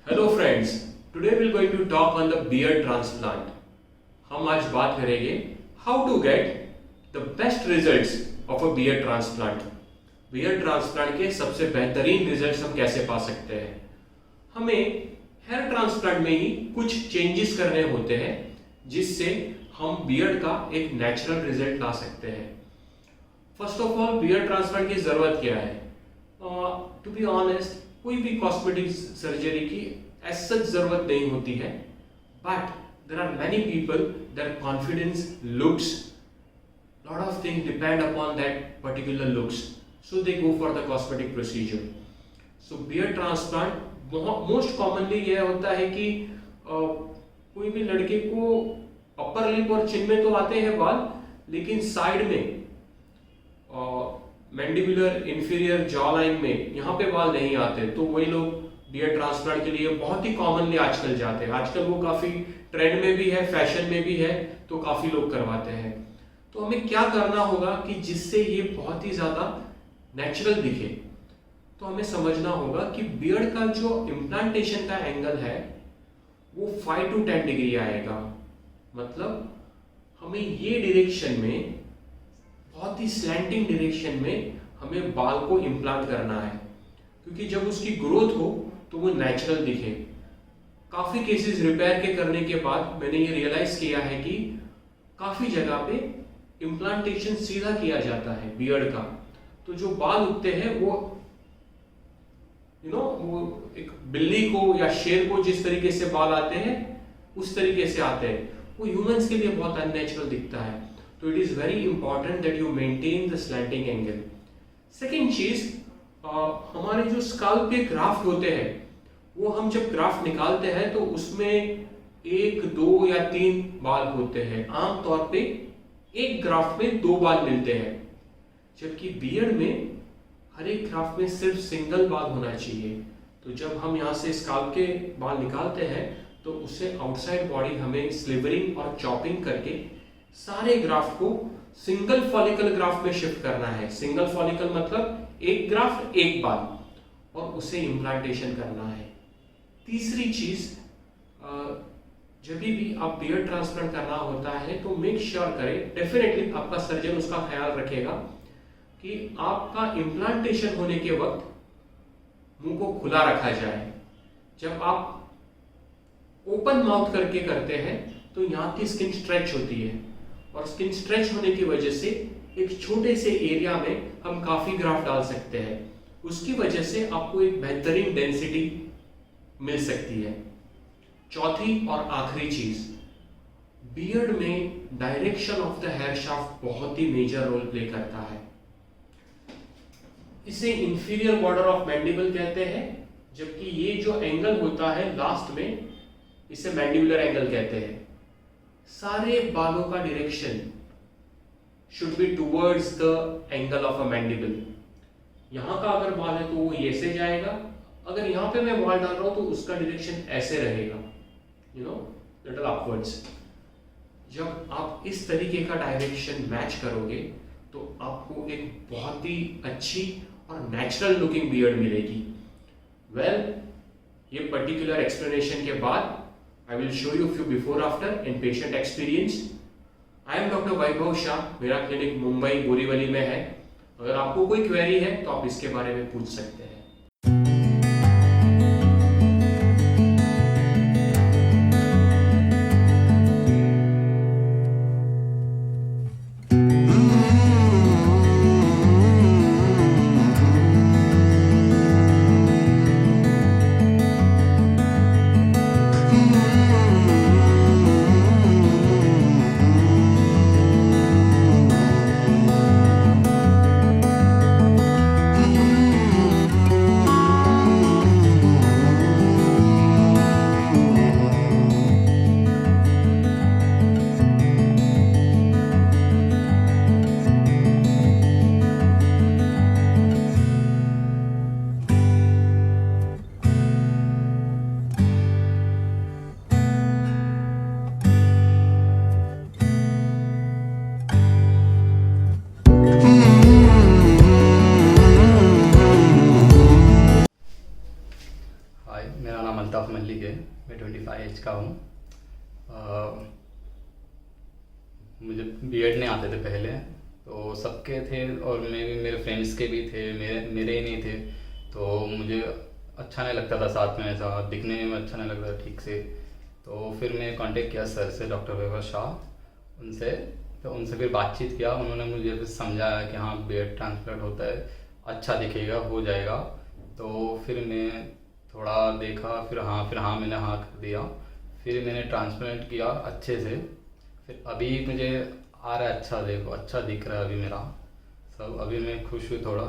Hello friends, today we going to talk on the beard transplant. हम आज बात करेंगे how to get the best results of a beard transplant. Beard transplant के सबसे बेहतरीन results हम कैसे पा सकते हैं। हमें हेयर ट्रांसप्लांट में ही कुछ चेंजेस करने होते हैं जिससे हम बियर्ड का एक नेचुरल रिजल्ट ला सकते हैं। First of all, beard transplant की जरूरत क्या है? टू बी ऑनेस्ट, कोई भी कॉस्मेटिक सर्जरी की एज सच जरूरत नहीं होती है, but there are many people their confidence looks, lot of things depend upon that particular looks, so they go for the cosmetic procedure. So beard transplant most commonly यह होता है कि कोई भी लड़के को अपर लिप और चिन में तो आते हैं बाल, लेकिन साइड में मैंडिबुलर इंफीरियर जॉ लाइन में यहाँ पे बाल नहीं आते, तो वही लोग बियर्ड ट्रांसप्लांट के लिए बहुत ही कॉमनली आजकल जाते हैं। आजकल वो काफी ट्रेंड में भी है, फैशन में भी है, तो काफी लोग करवाते हैं। तो हमें क्या करना होगा कि जिससे ये बहुत ही ज्यादा नेचुरल दिखे? तो हमें समझना होगा कि बियर्ड का जो इम्प्लांटेशन का एंगल है वो 5 to 10 डिग्री आएगा। मतलब हमें ये डायरेक्शन में, बहुत ही स्लैंटिंग डायरेक्शन में हमें बाल को इम्प्लांट करना है, क्योंकि जब उसकी ग्रोथ हो तो वो नेचुरल दिखे। काफी केसेस रिपेयर के करने के बाद मैंने ये रियलाइज किया है कि काफी जगह पे इम्प्लांटेशन सीधा किया जाता है बियर्ड का, तो जो बाल उगते हैं वो वो एक बिल्ली को या शेर को जिस तरीके से बाल आते हैं उस तरीके से आते हैं, वो ह्यूमंस के लिए बहुत अननेचुरल दिखता है। तो it is very important that you maintain the slanting angle. Second चीज, हमारे जो स्काल्प के ग्राफ्ट होते हैं, वो हम जब ग्राफ्ट निकालते हैं तो उसमें 1, 2 या 3 बाल होते हैं। आमतौर पे एक ग्राफ्ट में 2 बाल मिलते हैं, जबकि बियर्ड में हर एक ग्राफ्ट में सिर्फ सिंगल बाल होना चाहिए। तो जब हम यहाँ से स्काल्प के बाल निकालते हैं तो उससे आउटसाइड बॉडी हमें स्लिवरिंग और चॉपिंग करके सारे ग्राफ्ट को सिंगल फॉलिकल ग्राफ्ट में शिफ्ट करना है। सिंगल फॉलिकल मतलब एक ग्राफ्ट एक बाल, और उसे इम्प्लांटेशन करना है। तीसरी चीज, जब भी आप बियर्ड ट्रांसप्लांट करना होता है तो मेक श्योर करें, डेफिनेटली आपका सर्जन उसका ख्याल रखेगा कि आपका इम्प्लांटेशन होने के वक्त मुंह को खुला रखा जाए। जब आप ओपन माउथ करके करते हैं तो यहाँ की स्किन स्ट्रेच होती है, और स्किन स्ट्रेच होने की वजह से एक छोटे से एरिया में हम काफी ग्राफ्ट डाल सकते हैं। उसकी वजह से आपको एक बेहतरीन डेंसिटी मिल सकती है। चौथी और आखिरी चीज, बियर्ड में direction of the hair shaft बहुत ही मेजर रोल प्ले करता है। इसे इंफीरियर बॉर्डर ऑफ मैंडिबल कहते हैं, जबकि ये जो एंगल होता है लास्ट में, इसे मैंडिबुलर एंगल कहते हैं। सारे बालों का direction should be towards the angle of a mandible. यहां का अगर बाल है तो वो ये से जाएगा, अगर यहां पे मैं बाल डाल रहा हूं तो उसका डायरेक्शन ऐसे रहेगा, लिटिल अपवर्ड्स। जब आप इस तरीके का डायरेक्शन मैच करोगे तो आपको एक बहुत ही अच्छी और नेचुरल लुकिंग बियर्ड मिलेगी। वेल, ये पर्टिकुलर एक्सप्लेनेशन के बाद I will show you few before after and patient experience. I am Dr. वैभव शाह, मेरा क्लिनिक मुंबई बोरीवली में है। अगर आपको कोई क्वेरी है तो आप इसके बारे में पूछ सकते हैं। का हूँ। मुझे बीएड नहीं आते थे पहले, तो सबके थे और मेरे फ्रेंड्स के भी थे, मेरे ही नहीं थे। तो मुझे अच्छा नहीं लगता था साथ में, ऐसा दिखने में अच्छा नहीं लगता था ठीक से। तो फिर मैं कांटेक्ट किया सर से, डॉक्टर वैभव शाह उनसे। तो उनसे फिर बातचीत किया, उन्होंने मुझे फिर समझाया कि हाँ बीएड ट्रांसप्लांट होता है, अच्छा दिखेगा, हो जाएगा। तो फिर मैं थोड़ा देखा, फिर हाँ मैंने हाँ कर दिया। फिर मैंने ट्रांसप्लांट किया अच्छे से। फिर अभी मुझे आ रहा है अच्छा, देखो अच्छा दिख रहा है अभी मेरा सब। अभी मैं खुश हूँ थोड़ा।